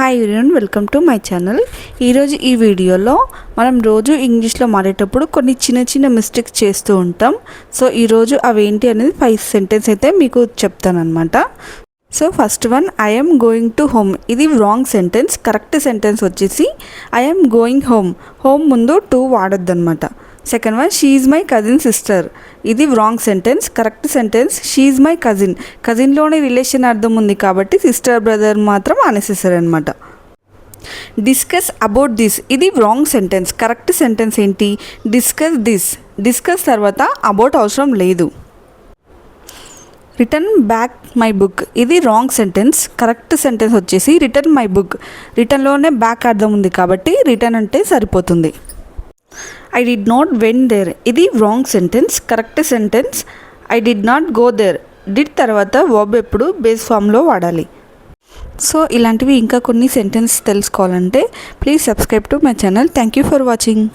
Hi everyone, welcome to my channel. ఈరోజు ఈ వీడియోలో మనం రోజు ఇంగ్లీష్లో మాట్లాడేటప్పుడు కొన్ని చిన్న చిన్న మిస్టేక్స్ చేస్తూ ఉంటాం. సో ఈరోజు అవేంటి అనేది 5 సెంటెన్స్ అయితే మీకు చెప్తానమాట. So first one, I'm going to home. ఇది రాంగ్ సెంటెన్స్. కరెక్ట్ సెంటెన్స్ వచ్చేసి ఐఎమ్ గోయింగ్ హోమ్. హోమ్ ముందు టు వాడొద్దు అనమాట. Second one, she is my cousin sister. ఇది wrong sentence. Correct sentence she is my cousin. కజిన్లోనే relation అర్థం ఉంది కాబట్టి సిస్టర్ బ్రదర్ మాత్రం అనెసెసరీ అనమాట. Discuss about this. ఇది రాంగ్ సెంటెన్స్. కరెక్ట్ సెంటెన్స్ ఏంటి? Discuss this. డిస్కస్ తర్వాత అబౌట్ అవసరం లేదు. Return back my book. ఇది రాంగ్ సెంటెన్స్. కరెక్ట్ సెంటెన్స్ వచ్చేసి రిటర్న్ మై బుక్. రిటర్న్లోనే బ్యాక్ అర్థం ఉంది కాబట్టి రిటర్న్ అంటే సరిపోతుంది. I did not went there. ఇది wrong sentence. Correct sentence I did not go there. Did తర్వాత వర్బ్ ఎప్పుడు బేస్ ఫామ్లో వాడాలి. సో ఇలాంటివి ఇంకా కొన్ని సెంటెన్స్ తెలుసుకోవాలంటే please subscribe to my channel. Thank you for watching.